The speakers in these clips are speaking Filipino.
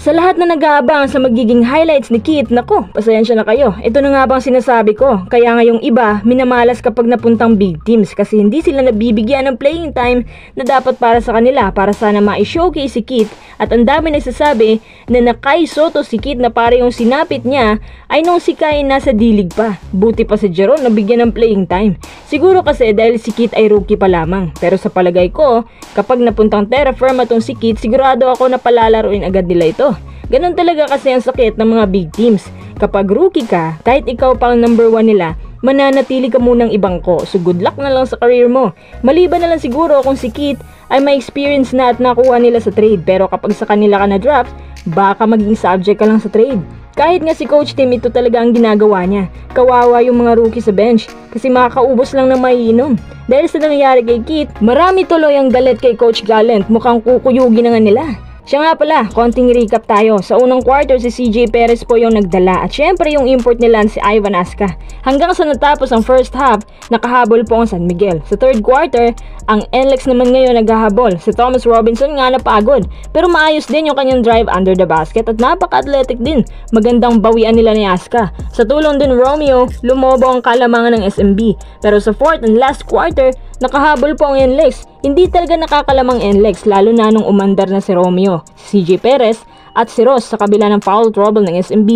Sa lahat na nag-aabang sa magiging highlights ni Kit, nako, pasensya na kayo. Ito na nga bang sinasabi ko. Kaya ngayong iba, minamalas kapag napuntang big teams kasi hindi sila nabibigyan ng playing time na dapat para sa kanila para sana ma-showcase si Kit. At ang dami nagsasabi na nakay Soto si Kit na para yung sinapit niya ay nung si Kai nasa dilig pa. Buti pa si Jeron nabigyan ng playing time. Siguro kasi dahil si Kit ay rookie pa lamang. Pero sa palagay ko, kapag napuntang Terra Firma tong si Kit, sigurado ako na palalaruin agad nila ito. Ganon talaga kasi ang sakit ng mga big teams. Kapag rookie ka, kahit ikaw pang number 1 nila, mananatili ka munang ibangko. So good luck na lang sa career mo. Maliban na lang siguro kung si Kit ay may experience na at nakuha nila sa trade. Pero kapag sa kanila ka na draft, baka maging subject ka lang sa trade. Kahit nga si Coach Tim, ito talaga ang ginagawa niya. Kawawa yung mga rookie sa bench kasi makakaubos lang ng maiinom. Dahil sa nangyayari kay Kit, marami tuloy ang galit kay Coach Gallant. Mukhang kukuyugin na nga nila. Siya nga pala, konting recap tayo. Sa unang quarter, si CJ Perez po yung nagdala at syempre yung import nila si Ivan Asca. Hanggang sa natapos ang first half, nakahabol po ang San Miguel. Sa third quarter, ang NLEX naman ngayon naghahabol. Si Thomas Robinson nga napagod, pero maayos din yung kanyang drive under the basket at napaka-athletic din. Magandang bawian nila ni Asca. Sa tulong din Romeo, lumobo ang kalamangan ng SMB. Pero sa fourth and last quarter, nakahabol po ang NLEX. Hindi talaga nakakalamang NLEX lalo na nung umandar na si Romeo, si CJ Perez at si Ross sa kabila ng foul trouble ng SMB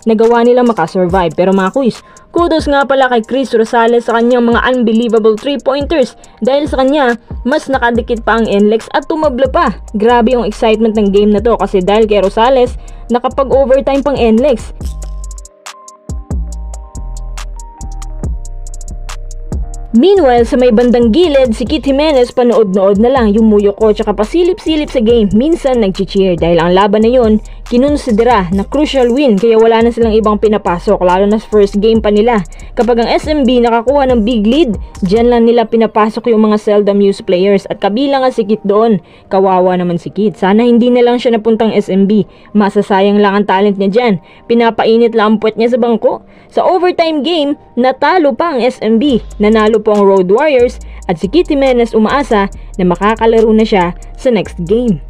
nagawa nila makasurvive. Pero mga kuys, kudos nga pala kay Chris Rosales sa kanyang mga unbelievable 3-pointers dahil sa kanya mas nakadikit pa ang NLEX at tumabla pa. Grabe yung excitement ng game na to kasi dahil kay Rosales nakapag-overtime pang NLEX. Meanwhile, sa may bandang gilid, si Kit Jimenez panood-nood na lang yung muyo ko tsaka pasilip-silip sa game. Minsan nag-cheer dahil ang laban na yon kinonsidera na crucial win kaya wala na silang ibang pinapasok lalo na sa first game pa nila. Kapag ang SMB nakakuha ng big lead, dyan lang nila pinapasok yung mga seldom used players at kabilang nga si Kit doon. Kawawa naman si Kit. Sana hindi na lang siya napuntang SMB. Masasayang lang ang talent niya dyan. Pinapainit lang ang puwet niya sa bangko. Sa overtime game, natalo pa ang SMB. Nanalo po ang Road Warriors at si Kit Jimenez umaasa na makakalaro na siya sa next game.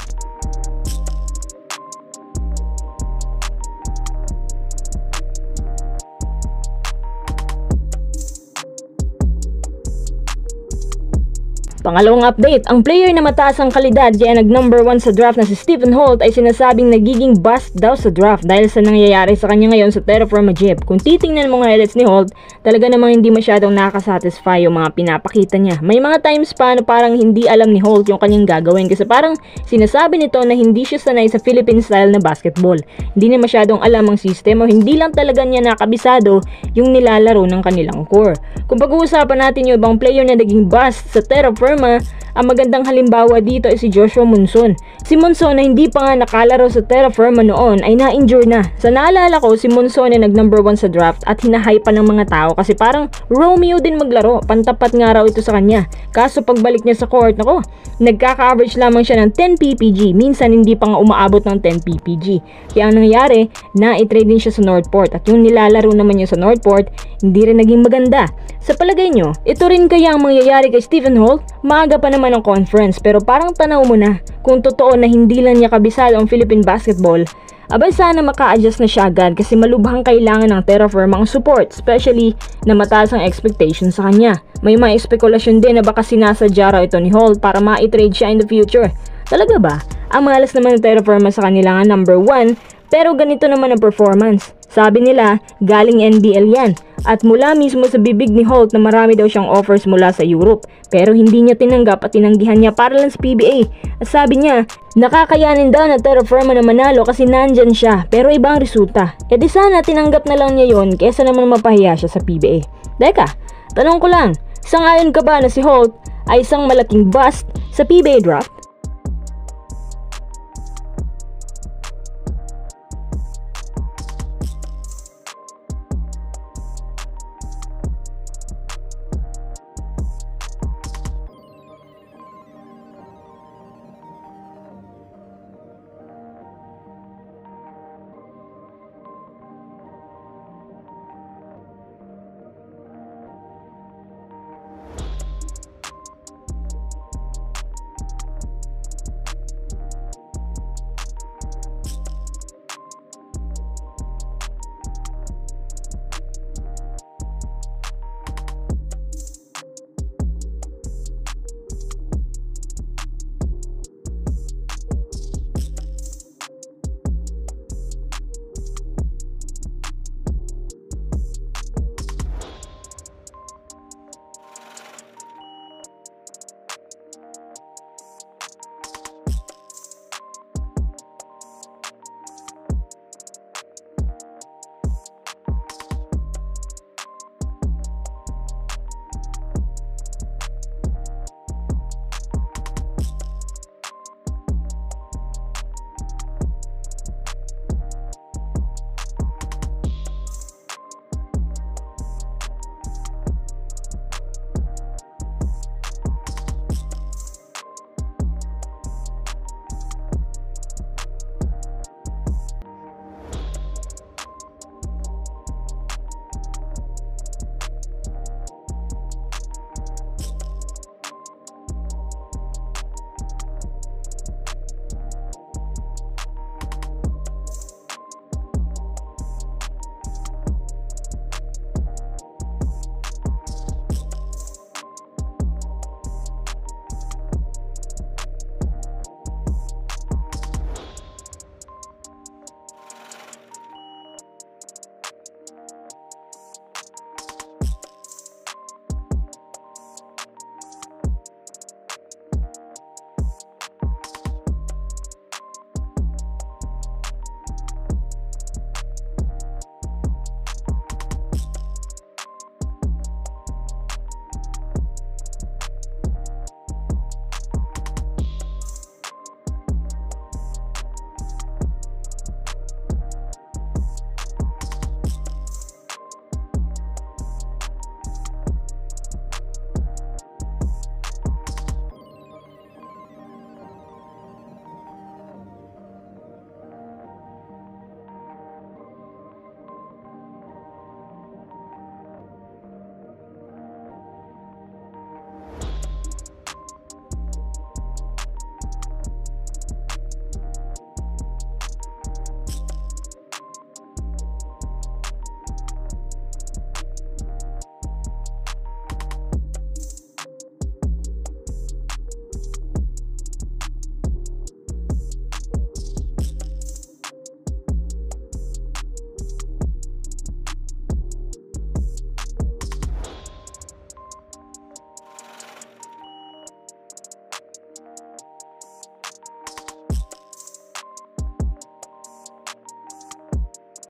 Pangalawang update, ang player na mataas ang kalidad kaya nag-number 1 sa draft na si Stephen Holt ay sinasabing nagiging bust daw sa draft dahil sa nangyayari sa kanya ngayon sa Terra Firma Jeep. Kung titingnan mo nga highlights ni Holt, talaga namang hindi masyadong nakakasatisfy yung mga pinapakita niya. May mga times pa na parang hindi alam ni Holt yung kanyang gagawin kasi parang sinasabi nito na hindi siya sanay sa Philippine style na basketball. Hindi niya masyadong alam ang system o hindi lang talaga niya nakabisado yung nilalaro ng kanilang core. Kung pag-uusapan natin yung ibang player na naging bust sa Terra Firma, ang magandang halimbawa dito ay si Joshua Monson. Si Monson na hindi pa nga nakalaro sa Terra Firma noon ay na-injure na. Sa naalala ko, si Monson ay nag-number 1 sa draft at hinahype pa ng mga tao kasi parang Romeo din maglaro. Pantapat nga raw ito sa kanya. Kaso pagbalik niya sa court, nako, nagkaka-average lamang siya ng 10 PPG. Minsan hindi pa nga umaabot ng 10 PPG. Kaya ang nangyari, na-trade din siya sa Northport at yung nilalaro naman niya sa Northport, hindi rin naging maganda. Sa palagay nyo, ito rin kaya ang mangyayari kay Stephen Holt? Maaga pa naman ang conference pero parang tanaw mo na kung totoo na hindi lang niya kabisado ang Philippine basketball. Abay sana maka-adjust na siya agad kasi malubhang kailangan ng Terra Firma ang support, especially na mataas ang expectation sa kanya. May mga espekulasyon din na baka sinasadya raw ito ni Holt para ma-trade siya in the future. Talaga ba? Ang malas naman ng Terra Firma sa kanila nga number 1 pero ganito naman ang performance. Sabi nila, galing NBL yan. At mula mismo sa bibig ni Holt na marami daw siyang offers mula sa Europe. Pero hindi niya tinanggap at tinanggihan niya para lang sa PBA. At sabi niya, nakakayanin daw na Terra Firma na manalo kasi nandyan siya. Pero ibang resulta. E di sana tinanggap na lang niya yon kesa naman mapahiya siya sa PBA. Deka, tanong ko lang, sangayon ka ba na si Holt ay isang malaking bust sa PBA draft?